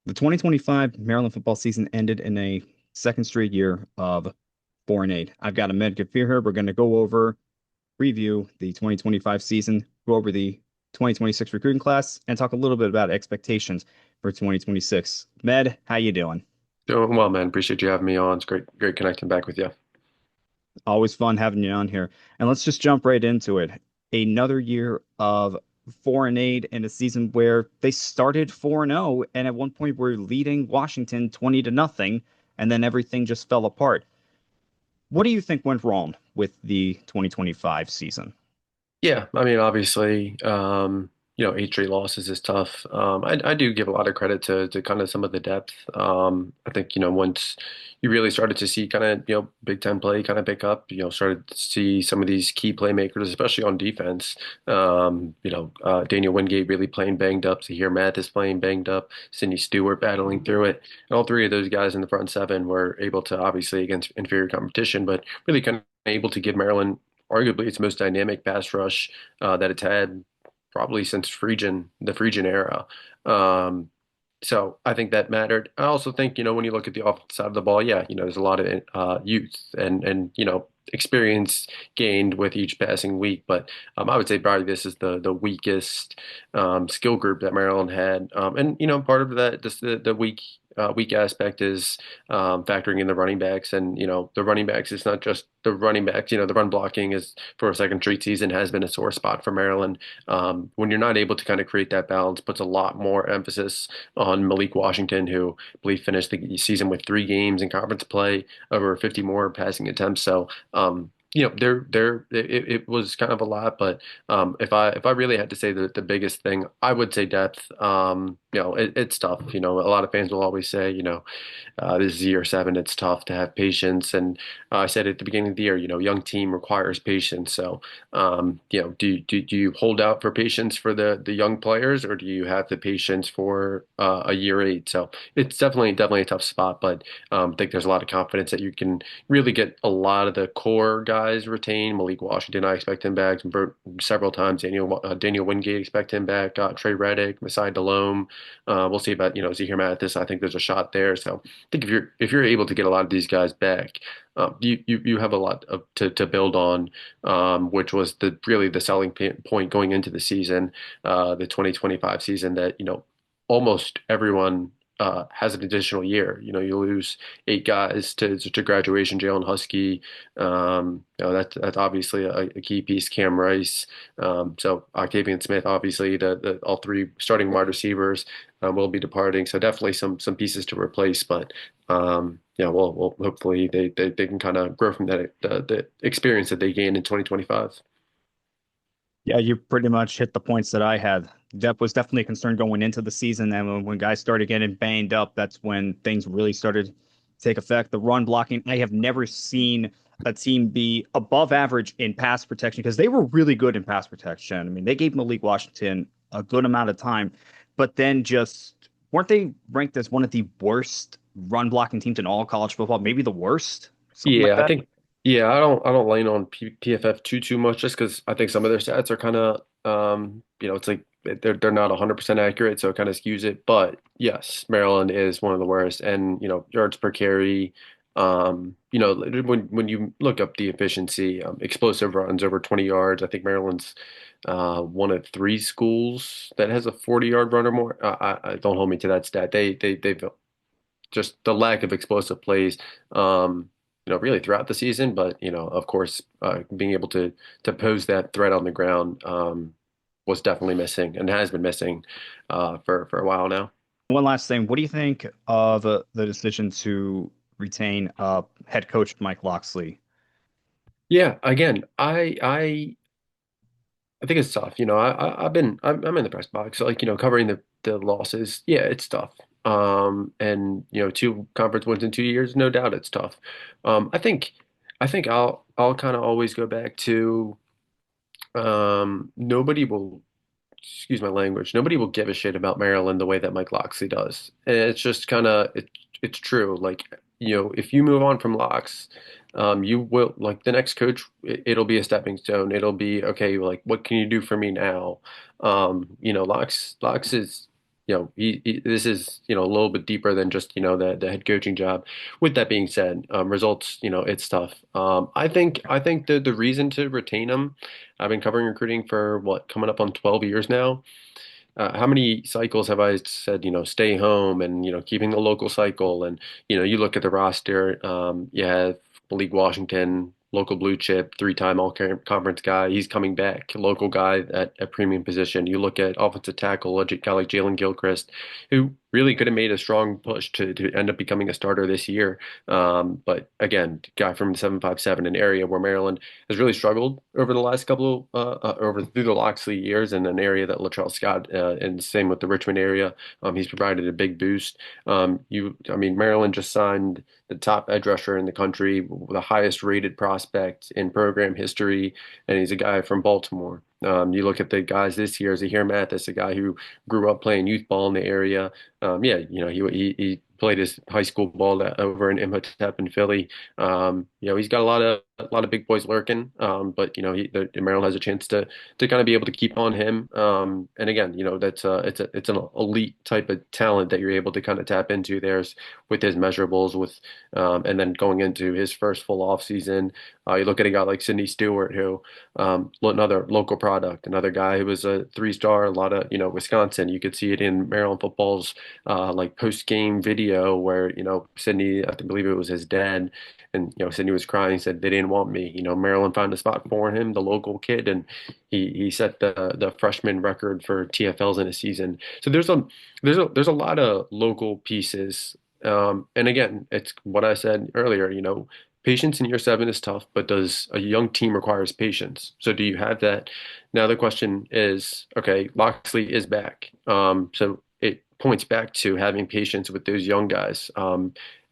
The 2025 Maryland football season ended in a second straight year of 4-8. I've got a medkit fear here. We're going to go over, review the 2025 season, go over the 2026 recruiting class, and talk a little bit about expectations for 2026. Med, how you doing? Doing well, man. Appreciate you having me on. It's great connecting back with you. Always fun having you on here. And let's just jump right into it. Another year of 4-8 in a season where they started 4-0 and at one point were leading Washington 20 to nothing, and then everything just fell apart. What do you think went wrong with the 2025 season? Yeah, I mean, obviously, eight straight losses is tough. I do give a lot of credit to kind of some of the depth. I think, once you really started to see kind of, Big Ten play kind of pick up, started to see some of these key playmakers, especially on defense. Daniel Wingate really playing banged up. Zahir Mathis playing banged up. Sidney Stewart battling through it. And all three of those guys in the front seven were able to, obviously, against inferior competition, but really kind of able to give Maryland arguably its most dynamic pass rush that it's had probably since the Phrygian era. Um, so I think that mattered. I also think, when you look at the offensive side of the ball, yeah, there's a lot of youth and experience gained with each passing week. But I would say probably this is the weakest skill group that Maryland had. And part of that, just the weak aspect is factoring in the running backs. And the running backs. It's not just the running backs. The run blocking is for a second straight season has been a sore spot for Maryland. When you're not able to kind of create that balance, puts a lot more emphasis on Malik Washington, who I believe finished the season with 3 games in conference play, over 50 more passing attempts. So, it was kind of a lot, but if I really had to say the biggest thing, I would say depth. It's tough. A lot of fans will always say, this is year 7. It's tough to have patience, and I said at the beginning of the year, young team requires patience. So, do you hold out for patience for the young players, or do you have the patience for a year 8? So it's definitely a tough spot, but I think there's a lot of confidence that you can really get a lot of the core guys retained. Malik Washington, I expect him back several times. Daniel Wingate, expect him back. Trey Reddick, Masai Delome. We'll see about Zahir Mathis. I think there's a shot there. So I think if you're able to get a lot of these guys back, you have a lot to build on, which was the selling point going into the season, the 2025 season, that almost everyone has an additional year. You lose 8 guys to graduation. Jalen Husky, that's obviously a key piece. Cam Rice, so Octavian Smith, obviously the all 3 starting wide receivers will be departing. So definitely some pieces to replace, but yeah, well, hopefully they can kind of grow from that the experience that they gained in 2025. Yeah, you pretty much hit the points that I had. Depth was definitely a concern going into the season, and when guys started getting banged up, that's when things really started to take effect. The run blocking, I have never seen a team be above average in pass protection because they were really good in pass protection. I mean, they gave Malik Washington a good amount of time, but then just weren't they ranked as one of the worst run blocking teams in all college football? Maybe the worst, something like Yeah, I that. think yeah, I don't lean on PFF too much, just because I think some of their stats are kind of it's like they're not 100% accurate, so it kind of skews it. But yes, Maryland is one of the worst, and yards per carry. When you look up the efficiency, explosive runs over 20 yards, I think Maryland's one of 3 schools that has a 40-yard run or more. I don't hold me to that stat. They've just the lack of explosive plays, really throughout the season. But of course, being able to pose that threat on the ground was definitely missing and has been missing for a while now. One last thing. What do you think of the decision to retain head coach Mike Locksley? Yeah, again, I think it's tough. I'm in the press box, so, like, covering the losses. Yeah, it's tough. And 2 conference wins in 2 years, no doubt it's tough. I think I'll kind of always go back to nobody will, excuse my language, nobody will give a shit about Maryland the way that Mike Locksley does. And it's just kind of it's true. Like, if you move on from Locks, you will, like, the next coach, it'll be a stepping stone. It'll be okay, like, what can you do for me now? Locks is. this is, a little bit deeper than just, the head coaching job. With that being said, results, it's tough. I think the reason to retain him, I've been covering recruiting for what, coming up on 12 years now. How many cycles have I said, stay home and, keeping the local cycle? And, you look at the roster, you have Malik Washington, local blue chip, three-time all-conference guy. He's coming back, local guy at a premium position. You look at offensive tackle, a guy like Jalen Gilchrist, who really could have made a strong push to end up becoming a starter this year. But again, guy from 757, an area where Maryland has really struggled over the last couple over through the Loxley years, in an area that Latrell Scott and same with the Richmond area. He's provided a big boost. I mean, Maryland just signed the top edge rusher in the country, the highest rated prospect in program history, and he's a guy from Baltimore. You look at the guys this year, Zahir Mathis, a guy who grew up playing youth ball in the area. Yeah, he played his high school ball over in Imhotep in Philly. He's got a lot of big boys lurking. But the Maryland has a chance to kind of be able to keep on him. And again, that's it's an elite type of talent that you're able to kind of tap into there with his measurables and then going into his first full off season. You look at a guy like Sidney Stewart, who another local product, another guy who was a three-star. A lot of Wisconsin. You could see it in Maryland football's like post-game video where Sidney, I believe it was his dad, and Sidney was crying, said they didn't want me. Maryland found a spot for him, the local kid, and he set the freshman record for TFLs in a season. So there's a lot of local pieces. And again, it's what I said earlier. Patience in year seven is tough, but does a young team requires patience? So do you have that? Now the question is, okay, Loxley is back. So it points back to having patience with those young guys.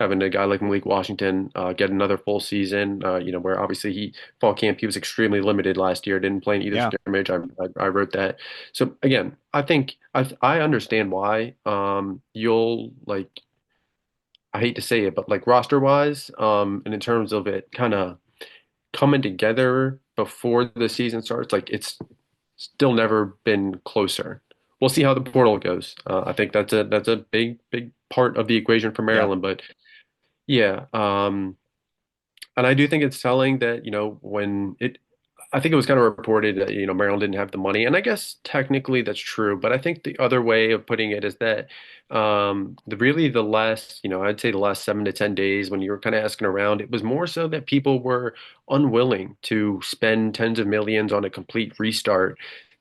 Having a guy like Malik Washington get another full season, where obviously fall camp he was extremely limited last year, didn't play in either Yeah. scrimmage. I wrote that. So again, I think I understand why you'll like. I hate to say it, but like roster wise, and in terms of it kind of coming together before the season starts, like it's still never been closer. We'll see how the portal goes. I think that's a big part of the equation for Yeah. Maryland. But yeah, and I do think it's telling that, I think it was kind of reported that, Maryland didn't have the money. And I guess technically that's true. But I think the other way of putting it is that the last, I'd say the last 7 to 10 days when you were kind of asking around, it was more so that people were unwilling to spend tens of millions on a complete restart.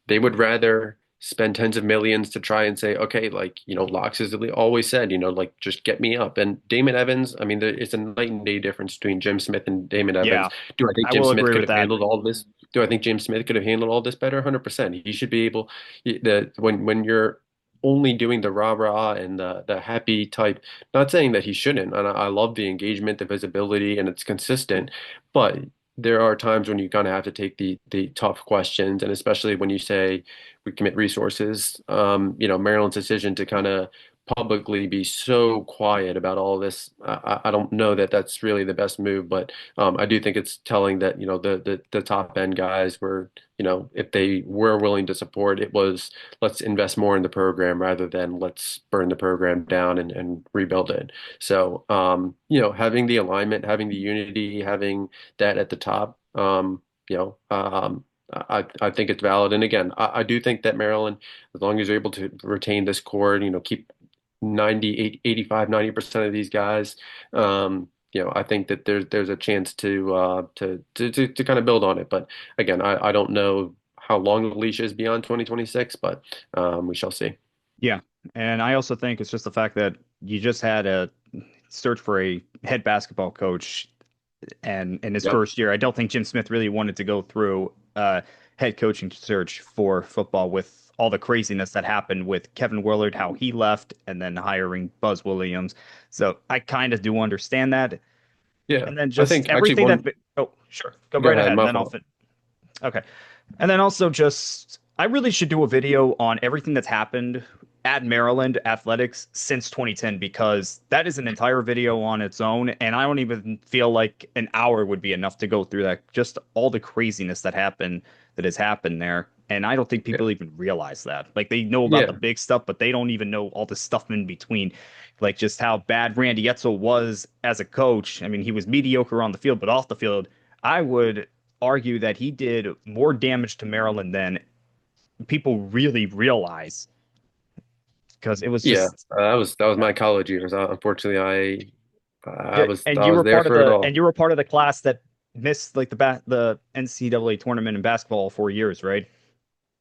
They would rather spend tens of millions to try and say, okay, like, Locke has always said, like, just get me up. And Damon Evans, I mean, it's a night and day difference between Jim Smith and Damon Evans. Yeah. Do I think I Jim will Smith agree could with have that. handled all this? Do I think Jim Smith could have handled all this better? 100%. He should be able, when you're only doing the rah-rah and the happy type, not saying that he shouldn't. And I love the engagement, the visibility, and it's consistent, but there are times when you kind of have to take the tough questions, and especially when you say we commit resources. Maryland's decision to kind of publicly be so quiet about all this, I don't know that that's really the best move, but I do think it's telling that the top end guys were, if they were willing to support, it was let's invest more in the program rather than let's burn the program down and rebuild it. So having the alignment, having the unity, having that at the top. I think it's valid. And again, I do think that Maryland, as long as you're able to retain this core, keep 90% of these guys, I think that there's a chance to kind of build on it. But again, I don't know how long the leash is beyond 2026, but we shall see. Yeah. And I also think it's just the fact that you just had a search for a head basketball coach, and in his Yep. first year, I don't think Jim Smith really wanted to go through head coaching search for football with all the craziness that happened with Kevin Willard, how he left, and then hiring Buzz Williams. So I kind of do understand that. Yeah. And then I just think actually everything that, one, oh, sure, go go right ahead, ahead, and my then I'll fault. fit. Okay. And then also just, I really should do a video on everything that's happened at Maryland athletics since 2010, because that is an entire video on its own. And I don't even feel like an hour would be enough to go through that. Just all the craziness that has happened there. And I don't think Yeah. people even realize that. Like they know about the Yeah. big stuff, but they don't even know all the stuff in between. Like just how bad Randy Edsall was as a coach. I mean, he was mediocre on the field, but off the field, I would argue that he did more damage to Maryland than people really realize because it was Yeah. just That was yeah. my college years. Unfortunately, I Yeah, was and I you was were there part of for it the all. class that missed like the NCAA tournament in basketball all 4 years, right?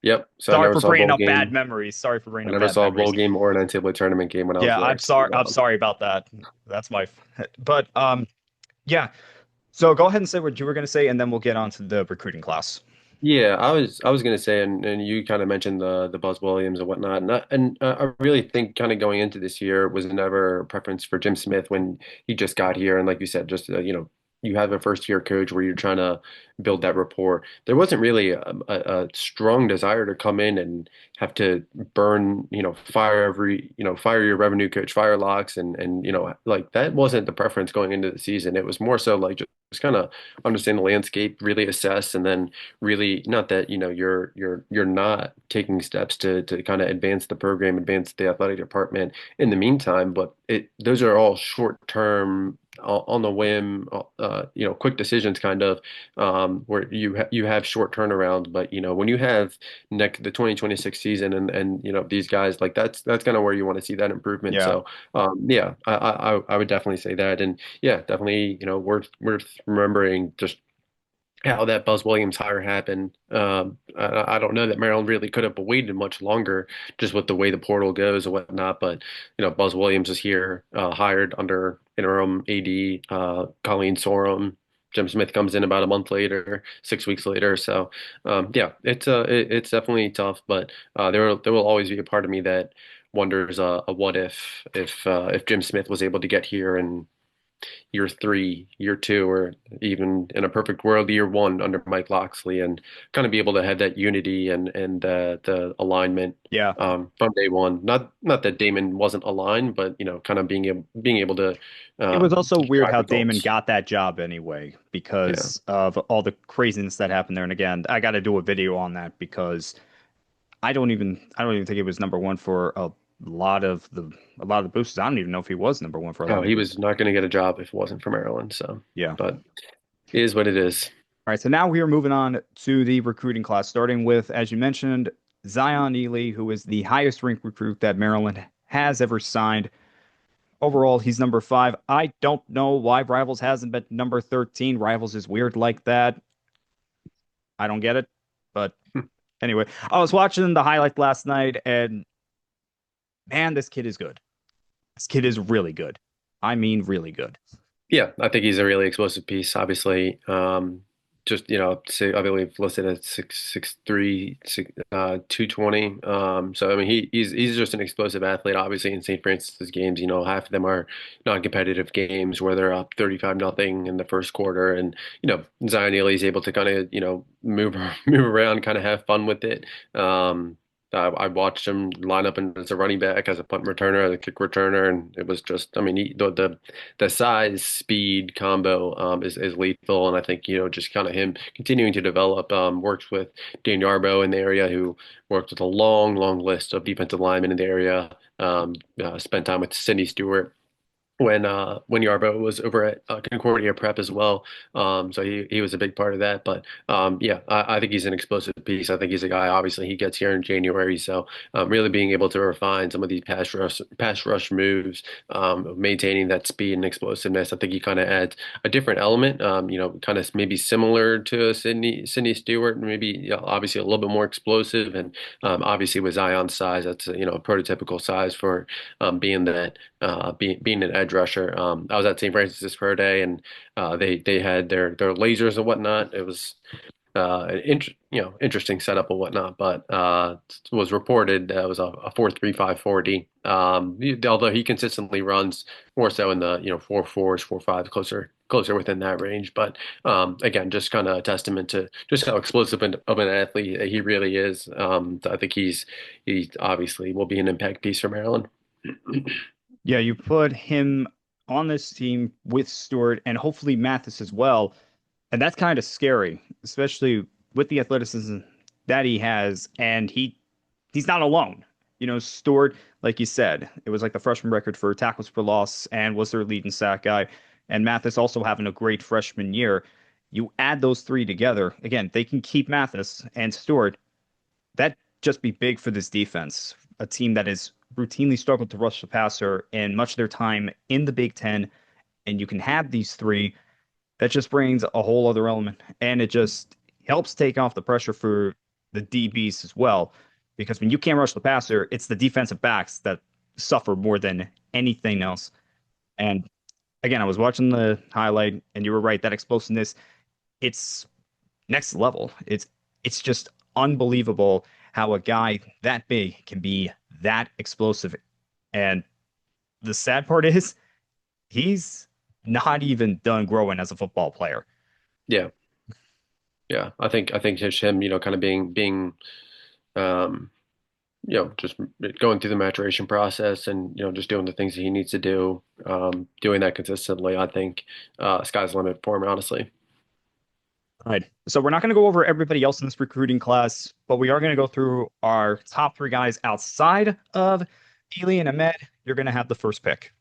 Yep. So I Sorry never for saw a bringing bowl up bad game. memories. Sorry for I bringing up never bad saw a bowl memories. game or an NCAA tournament game when I was Yeah, I'm there. sorry. I'm sorry about that. That's my, but yeah. So go ahead and say what you were going to say, and then we'll get on to the recruiting class. Yeah, I was gonna say, and you kind of mentioned the Buzz Williams and whatnot, and I really think kind of going into this year was never a preference for Jim Smith when he just got here, and like you said, just you have a first year coach where you're trying to build that rapport. There wasn't really a strong desire to come in and have to burn, fire your revenue coach, fire locks, and like that wasn't the preference going into the season. It was more so like just kind of understand the landscape, really assess, and then really not that you're not taking steps to kind of advance the program, advance the athletic department in the meantime, but it those are all short term on the whim, quick decisions kind of where you have short turnarounds. But when you have the 2026 season and these guys, like that's kind of where you want to see that improvement. Yeah. So yeah, I would definitely say that. And yeah, definitely worth remembering just how that Buzz Williams hire happened. I don't know that Maryland really could have waited much longer just with the way the portal goes and whatnot. But Buzz Williams is here, hired under interim AD Colleen Sorum. Jim Smith comes in about a month later, 6 weeks later. So yeah, it's definitely tough. But there will always be a part of me that wonders a what if Jim Smith was able to get here and year three, year two, or even in a perfect world, year one under Mike Loxley, and kind of be able to have that unity and the alignment Yeah. from day one. Not that Damon wasn't aligned, but kind of being able to It was also weird drive how Damon results. got that job anyway Yeah. because of all the craziness that happened there. And again, I got to do a video on that because I don't even think he was number one for lot of the a lot of the boosters. I don't even know if he was number one for a lot Oh, of the he was boosters. not going to get a job if it wasn't for Maryland. So, Yeah. but it is what it is. All right, so now we are moving on to the recruiting class, starting with, as you mentioned, Zion Elee, who is the highest ranked recruit that Maryland has ever signed. Overall, he's number five. I don't know why Rivals hasn't been number 13. Rivals is weird like that. I don't get it. But anyway, I was watching the highlight last night, and man, this kid is good. This kid is really good. I mean, really good. Yeah, I think he's a really explosive piece. Obviously, just say I believe listed at 6'3", 220. So I mean, he's just an explosive athlete. Obviously, in St. Francis's games, half of them are non-competitive games where they're up 35-0 in the first quarter, and Zion Elie is able to kind of move move around, kind of have fun with it. I watched him line up as a running back, as a punt returner, as a kick returner, and it was just, I mean, the size speed combo is lethal, and I think just kind of him continuing to develop. Works with Dan Yarbo in the area, who worked with a long list of defensive linemen in the area. Spent time with Cindy Stewart when Yarbo was over at Concordia Prep as well. So he was a big part of that. But yeah, I think he's an explosive piece. I think he's a guy. Obviously, he gets here in January, so really being able to refine some of these pass rush moves, maintaining that speed and explosiveness. I think he kind of adds a different element. Kind of maybe similar to Sydney Stewart, maybe obviously a little bit more explosive, and obviously with Zion's size, that's a prototypical size for being that being an edge rusher. I was at St. Francis's for a day, and they had their lasers and whatnot. It was an interesting setup and whatnot, but was reported it was a 4.35 40. Although he consistently runs more so in the 4.4s, 4.5s, closer within that range. But again, just kind of a testament to just how explosive of an athlete he really is. I think he obviously will be an impact piece for Maryland. Yeah, you put him on this team with Stewart and hopefully Mathis as well. And that's kind of scary, especially with the athleticism. that he has, and he's not alone. Stewart, like you said, it was like the freshman record for tackles per loss and was their leading sack guy. And Mathis also having a great freshman year. You add those three together, again, they can keep Mathis and Stewart. That just be big for this defense, a team that has routinely struggled to rush the passer in much of their time in the Big Ten. And you can have these three, that just brings a whole other element. And it just helps take off the pressure for the DBs as well. Because when you can't rush the passer, it's the defensive backs that suffer more than anything else. And again, I was watching the highlight, and you were right, that explosiveness, it's next level. It's just unbelievable how a guy that big can be that explosive. And the sad part is he's not even done growing as a football player. Yeah, yeah. I think just him, kind of being um, just going through the maturation process and just doing the things that he needs to do, doing that consistently. I think sky's the limit for him, honestly. All right. So we're not going to go over everybody else in this recruiting class, but we are going to go through our top three guys outside of Elee and Ahmed. You're going to have the first pick,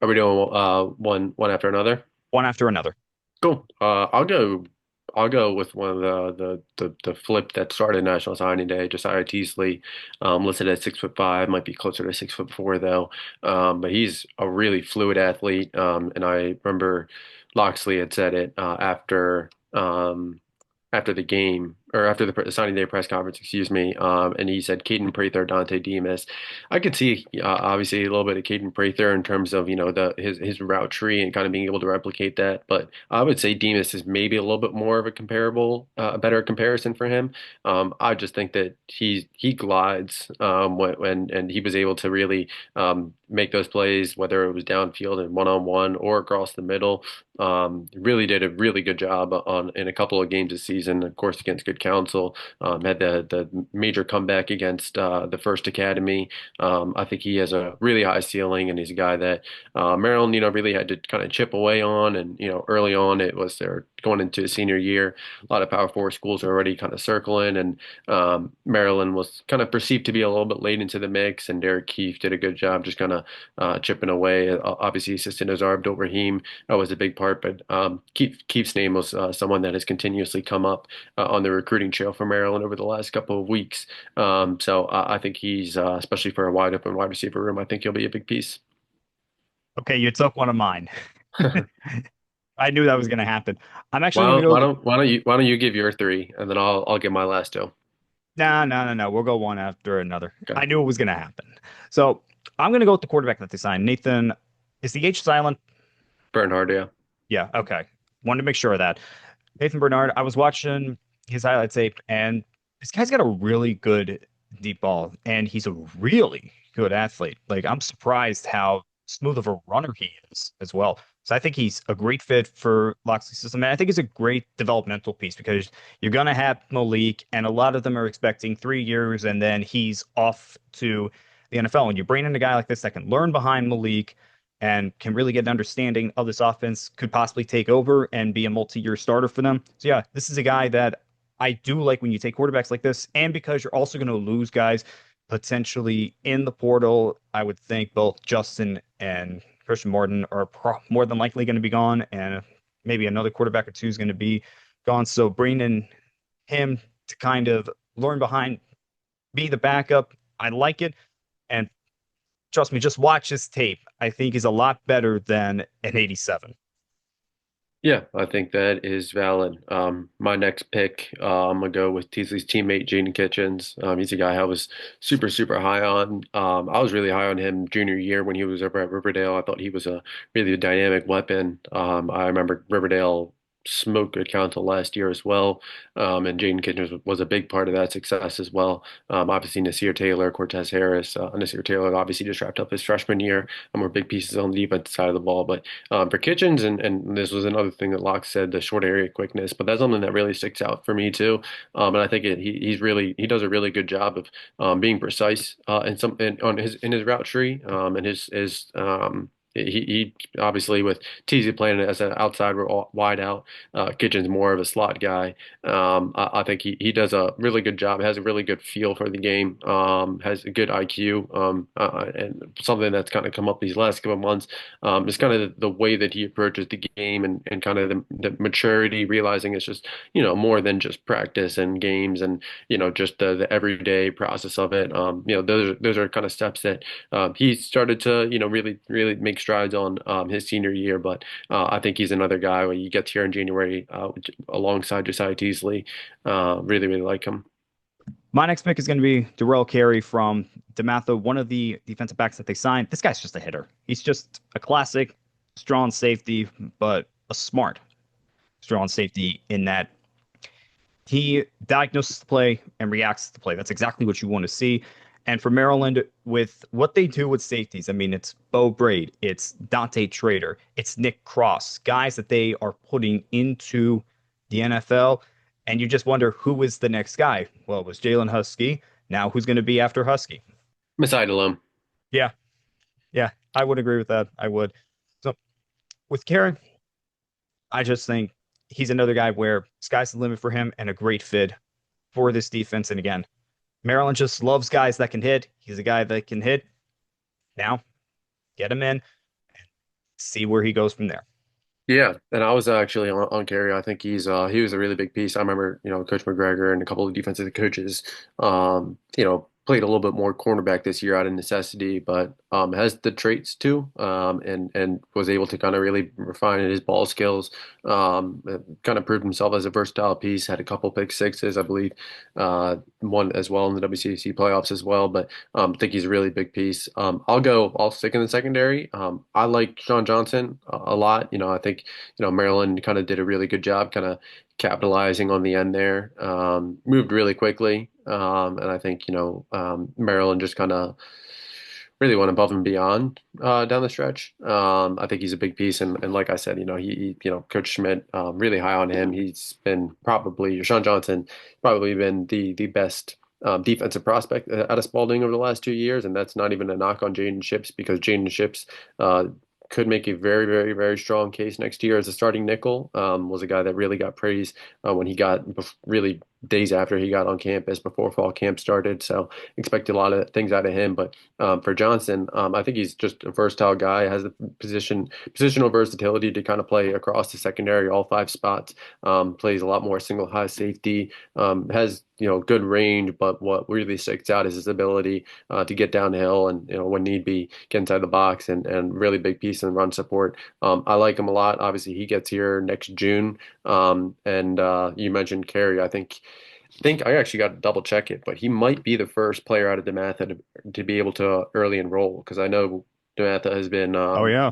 Are we doing one after another? one after another. Cool. I'll go with one of the flip that started National Signing Day, Josiah Teasley, listed at 6'5", might be closer to 6'4" though. But he's a really fluid athlete. And I remember Loxley had said it after the game or after the signing day press conference, excuse me. And he said Caden Prather, Dante Demas. I could see obviously a little bit of Caden Prather in terms of the his route tree and kind of being able to replicate that. But I would say Demas is maybe a little bit more of a a better comparison for him. I just think that he glides when and he was able to really make those plays, whether it was downfield and one-on-one or across the middle. Really did a really good job in a couple of games this season, of course, against good counsel. Had the major comeback against the First Academy. I think he has a really high ceiling, and he's a guy that Maryland, really had to kind of chip away on. And early on, it was they're going into a senior year. A lot of Power Four schools are already kind of circling, and Maryland was kind of perceived to be a little bit late into the mix. And Derek Keefe did a good job, just kind of chipping away. Obviously, assistant Azar Abdul-Rahim was a big part, but Keefe's name was someone that has continuously come up on the recruiting trail for Maryland over the last couple of weeks. So I think he's, especially for a wide open wide receiver room, I think he'll be a big piece. Okay, you took one of mine. I knew that was going to happen. I'm actually going to Well, go. why don't you give your three, and then I'll give my last two. No, no, no, no. We'll go one after another. Okay. I knew it was going to happen. So I'm going to go with the quarterback that they signed. Nathan, is the H silent? Bernhard, yeah. Yeah, okay. Wanted to make sure of that. Nathan Bernard, I was watching his highlight tape, and this guy's got a really good deep ball, and he's a really good athlete. Like, I'm surprised how smooth of a runner he is as well. So I think he's a great fit for Loxley's system. And I think he's a great developmental piece because you're going to have Malik, and a lot of them are expecting 3 years, and then he's off to the NFL. And you bring in a guy like this that can learn behind Malik and can really get an understanding of this offense, could possibly take over and be a multi-year starter for them. So yeah, this is a guy that I do like when you take quarterbacks like this, and because you're also going to lose guys potentially in the portal. I would think both Justin and Christian Morton are more than likely going to be gone, and maybe another quarterback or two is going to be gone. So bringing him to kind of learn behind, be the backup, I like it. And trust me, just watch his tape. I think he's a lot better than an 87. Yeah, I think that is valid. My next pick, I'm gonna go with Teasley's teammate, Jaden Kitchens. He's a guy I was super, super high on. I was really high on him junior year when he was over at Riverdale. I thought he was a really dynamic weapon. I remember Riverdale smoked good counsel last year as well. And Jaden Kitchens was a big part of that success as well. Obviously, Nasir Taylor, Cortez Harris, Nasir Taylor obviously just wrapped up his freshman year, and were big pieces on the defensive side of the ball. But for Kitchens, and this was another thing that Locke said, the short area quickness, but that's something that really sticks out for me too. And I think he does a really good job of being precise on his route tree and his he obviously with Teasy playing as an outside wide out, Kitchen's more of a slot guy. I think he does a really good job, has a really good feel for the game, has a good IQ, and something that's kind of come up these last couple of months is kind of the way that he approaches the game and kind of the maturity, realizing it's just, more than just practice and games and, just the everyday process of it. Those are kind of steps that he started to, really, really make strides on his senior year. But I think he's another guy when he gets here in January alongside Josiah Teasley. Really, really like him. My next pick is going to be Darrell Carey from DeMatha, one of the defensive backs that they signed. This guy's just a hitter. He's just a classic strong safety, but a smart strong safety in that he diagnoses the play and reacts to the play. That's exactly what you want to see. And for Maryland, with what they do with safeties, I mean, it's Bo Braid, it's Dante Trader, it's Nick Cross, guys that they are putting into the NFL. And you just wonder who is the next guy? Well, it was Jalen Husky. Now who's going to be after Husky? Masai Alum. Yeah, yeah, I would agree with that. I would. So with Karen, I just think he's another guy where sky's the limit for him and a great fit for this defense. And again, Maryland just loves guys that can hit. He's a guy that can hit. Now, get him in, see where he goes from there. Yeah, and I was actually on Gary. I think he was a really big piece. I remember, Coach McGregor and a couple of defensive coaches, played a little bit more cornerback this year out of necessity, but has the traits too, and was able to kind of really refine his ball skills. Kind of proved himself as a versatile piece. Had a couple pick sixes, I believe, one as well in the WCC playoffs as well. But I think he's a really big piece. I'll stick in the secondary. I like Sean Johnson a lot. I think, Maryland kind of did a really good job kind of capitalizing on the end there. Moved really quickly. And I think, Maryland just kind of really went above and beyond down the stretch. I think he's a big piece. And like I said, Coach Schmidt, really high on him. He's been probably, Sean Johnson, probably been the best defensive prospect out of Spalding over the last 2 years. And that's not even a knock on Jaden Ships because Jaden Ships could make a very, very, very strong case next year as a starting nickel. Was a guy that really got praise when he got really days after he got on campus before fall camp started. So expect a lot of things out of him. But for Johnson, I think he's just a versatile guy, has the positional versatility to kind of play across the secondary, all five spots. Plays a lot more single high safety. Has good range, but what really sticks out is his ability to get downhill and when need be get inside the box and really big piece in run support. I like him a lot. Obviously, he gets here next June. And you mentioned Carey. I think I actually got to double check it, but he might be the first player out of DeMatha to be able to early enroll because I know DeMatha has been Oh, yeah.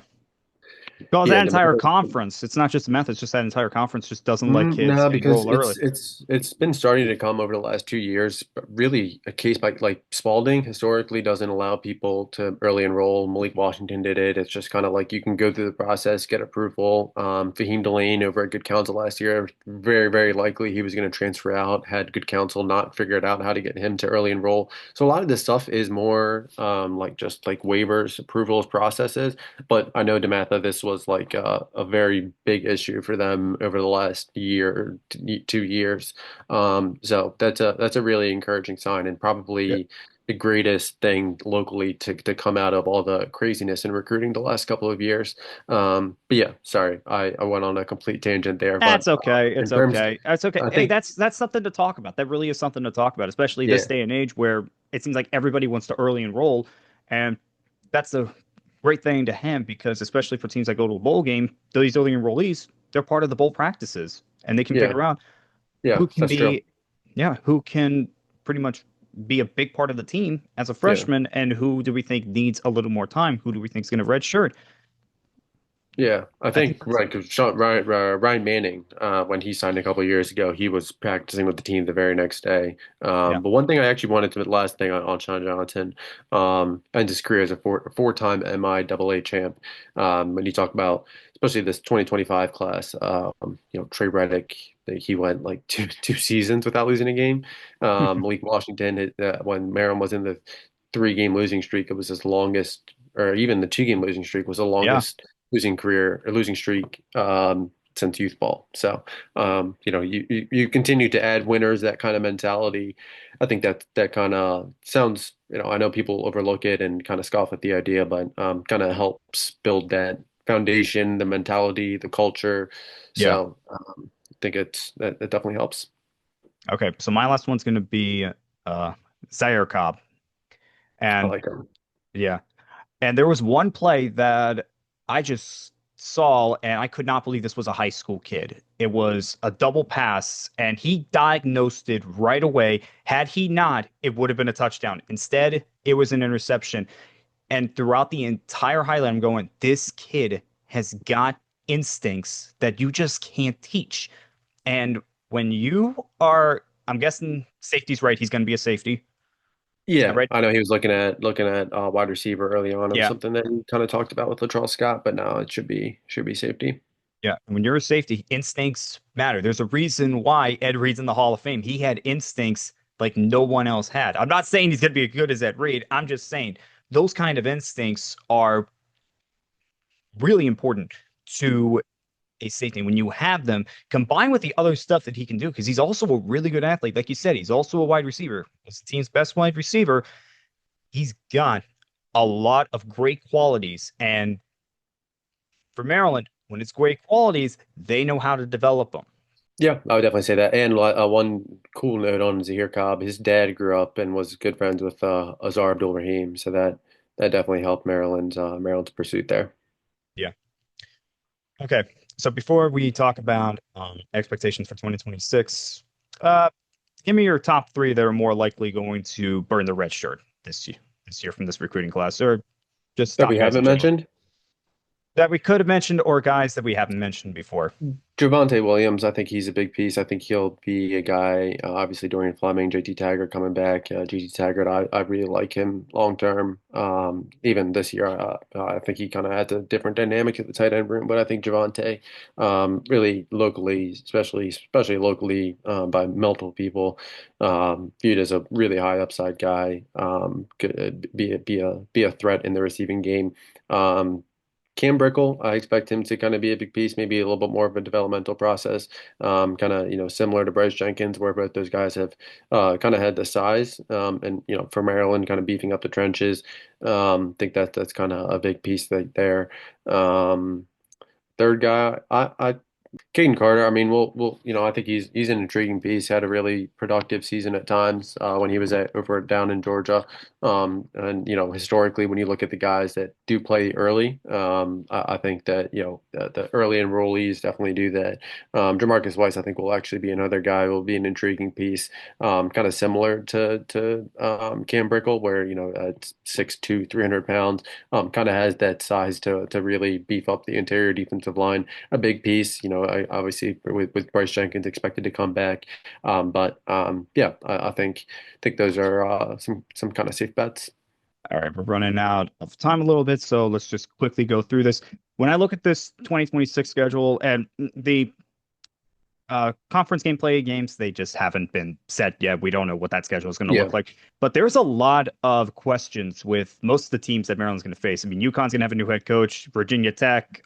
Well, yeah, that entire DeMatha. conference, it's not just the meth, it's just that entire conference just doesn't let kids No, because enroll early. it's been starting to come over the last 2 years. But really, a case like Spalding historically doesn't allow people to early enroll. Malik Washington did it. It's just kind of like you can go through the process, get approval. Fahim Delane over at Good Counsel last year, very, very likely he was going to transfer out. Had Good Counsel not figured out how to get him to early enroll. So a lot of this stuff is more like just like waivers, approvals, processes. But I know DeMatha, this was like a very big issue for them over the last year, 2 years. So that's a really encouraging sign and Yeah. probably the greatest thing locally to come out of all the craziness in recruiting the last couple of years. But yeah, sorry, I went on a complete tangent there. But That's okay. in It's terms, okay. That's okay. I Hey, think, that's something to talk about. That really is something to talk about, especially this yeah, day and age where it seems like everybody wants to early enroll. And that's the great thing to him because especially for teams that go to a bowl game, these early enrollees, they're part of the bowl practices and they can yeah, figure out yeah, who can that's true. be, yeah, who can pretty much be a big part of the team as a Yeah. freshman and who do we think needs a little more time? Who do we think is going to redshirt? Yeah, I I think think that's, right because Ryan Manning, when he signed a couple of years ago, he was practicing with the team the very next day. yeah. But one thing I actually wanted to, last thing on Sean Johnson, and his career as a four-time MIAA champ. When you talk about especially this 2025 class, Trey Reddick, he went like two seasons without losing a game. Malik Washington, when Maryland was in the three-game losing streak, it was his longest. or even the 2 game losing streak was the Yeah. longest losing career or losing streak since youth ball. So you continue to add winners, that kind of mentality. I think that kind of sounds, I know people overlook it and kind of scoff at the idea, but kind of helps build that foundation, the mentality, the culture. Yeah. So I think that definitely helps. Okay. So my last one's going to be Zaire Cobb. I And like them. yeah. And there was one play that I just saw, and I could not believe this was a high school kid. It was a double pass, and he diagnosed it right away. Had he not, it would have been a touchdown. Instead, it was an interception. And throughout the entire highlight, I'm going, this kid has got instincts that you just can't teach. And when you are, I'm guessing safety's right, he's going to be a safety. Is that Yeah, right? I know he was looking at wide receiver early on. It was Yeah. something that he kind of talked about with Latrell Scott, but now it should be safety. Yeah, when you're a safety, instincts matter. There's a reason why Ed Reed's in the Hall of Fame. He had instincts like no one else had. I'm not saying he's going to be as good as Ed Reed. I'm just saying those kind of instincts are really important to a safety. When you have them, combined with the other stuff that he can do, because he's also a really good athlete. Like you said, he's also a wide receiver. He's the team's best wide receiver. He's got a lot of great qualities. And for Maryland, when it's great qualities, they know how to develop them. Yeah, I would definitely say that. And one cool note on Zahir Cobb, his dad grew up and was good friends with Azar Abdul Rahim, so that definitely helped Maryland's pursuit there. Yeah. Okay. So before we talk about expectations for 2026, uh, give me your top three that are more likely going to burn the red shirt this year from this recruiting class, or just That we top guys in haven't general mentioned. that we could have mentioned, or guys that we haven't mentioned before. Javonte Williams, I think he's a big piece. I think he'll be a guy. Obviously, Dorian Fleming, JT Taggart coming back. JT Taggart, I really like him long term. Even this year, I think he kind of adds a different dynamic at the tight end room. But I think Javonte, really locally, especially locally, by multiple people, viewed as a really high upside guy. Could be a threat in the receiving game. Cam Brickle, I expect him to kind of be a big piece, maybe a little bit more of a developmental process, kind of, similar to Bryce Jenkins, where both those guys have kind of had the size, and, for Maryland, kind of beefing up the trenches. Think that's kind of a big piece there. Um, Third guy, I Caden Carter, I mean, I think he's an intriguing piece. Had a really productive season at times when he was over down in Georgia. And historically, when you look at the guys that do play early, I think that the early enrollees definitely do that. Jamarcus Weiss, I think, will actually be another guy. Will be an intriguing piece, kind of similar to Cam Brickle, where it's 6'2", 300 pounds. Kind of has that size to really beef up the interior defensive line, a big piece. Obviously with Bryce Jenkins expected to come back, but yeah, I think those are some kind of safe bets. All right, we're running out of time a little bit, so let's just quickly go through this. When I look at this 2026 schedule and the conference gameplay games, they just haven't been set yet. We don't know what that schedule is going to Yeah, look like. But there's a lot of questions with most of the teams that Maryland's going to face. I mean, UConn's going to have a new head coach. Virginia Tech,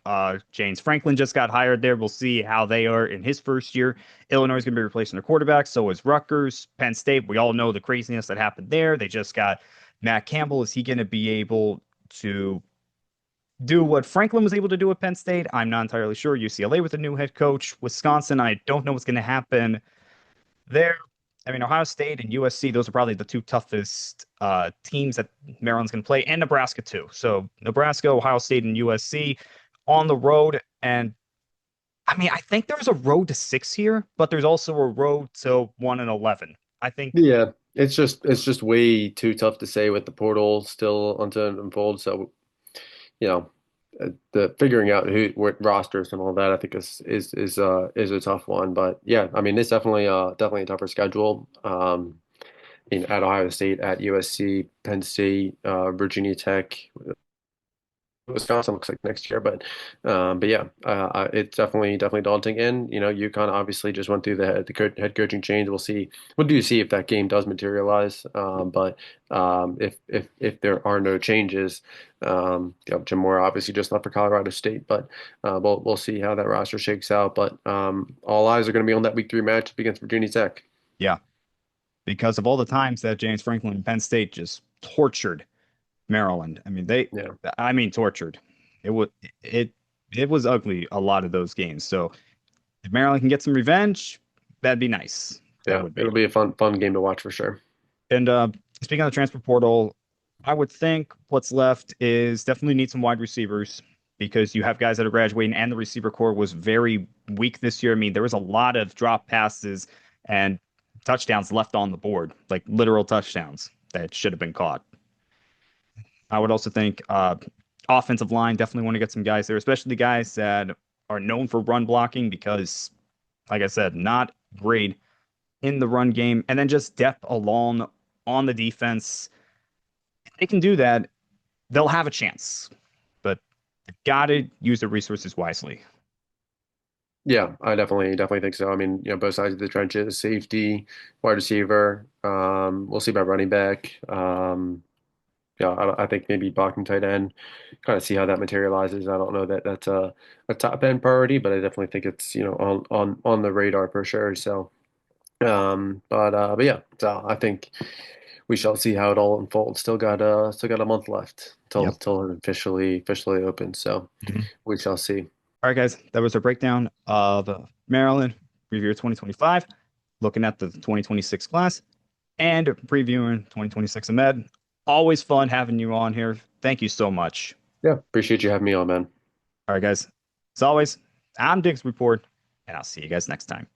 James Franklin just got hired there. We'll see how they are in his first year. Illinois is going to be replacing their quarterback. So is Rutgers. Penn State, we all know the craziness that happened there. They just got Matt Campbell. Is he going to be able to do what Franklin was able to do at Penn State? I'm not entirely sure. UCLA with a new head coach. Wisconsin, I don't know what's going to happen there. I mean, Ohio State and USC, those are probably the two toughest teams that Maryland's going to play, and Nebraska too. So Nebraska, Ohio State, and USC on the road. And I mean, I think there's a road to six here, but there's also a road to 1-11. I think, yeah. It's just way too tough to say with the portal still until it unfolds. So you know, the figuring out what rosters and all that, I think is a tough one. But yeah, I mean, it's definitely a tougher schedule. At Ohio State, at USC, Penn State, Virginia Tech. Wisconsin looks like next year. But yeah, it's definitely daunting. And UConn obviously just went through head coaching change. We'll see. What do you see if that game does materialize? But if there are no changes, Jim Moore obviously just left for Colorado State. But we'll see how that roster shakes out. But all eyes are going to be on that Week 3 matchup against Virginia Tech. Yeah, because of all the times that James Franklin and Penn State just tortured Maryland. Yeah, I mean, tortured. It was it it was ugly a lot of those games. So if Maryland can get some revenge, that'd be nice. That yeah, would it'll be. be a fun game to watch for sure. And speaking of the transfer portal, I would think what's left is definitely need some wide receivers because you have guys that are graduating, and the receiver core was very weak this year. I mean, there was a lot of drop passes and touchdowns left on the board, like literal touchdowns that should have been caught. I would also think offensive line definitely want to get some guys there, especially the guys that are known for run blocking because, like I said, not great in the run game, and then just depth alone on the defense. If they can do that, they'll have a chance, but they've got to use their resources wisely. Yeah, I definitely think so. I mean, both sides of the trenches, safety, wide receiver. We'll see about running back. Yeah, I think maybe blocking tight end, kind of see how that materializes. I don't know that that's a top end priority, but I definitely think it's on the radar for sure. So, but yeah, so I think we shall see how it all unfolds. Still got a month left Yep. till it officially opens. So Mhm. we shall see. All right, guys, that was our breakdown of Maryland review 2025, looking at the 2026 class and previewing 2026 Ahmed. Always fun having you on here. Thank you so much. Yeah, appreciate you having me on, man. All right, guys. As always, I'm Diggs Report, and I'll see you guys next time.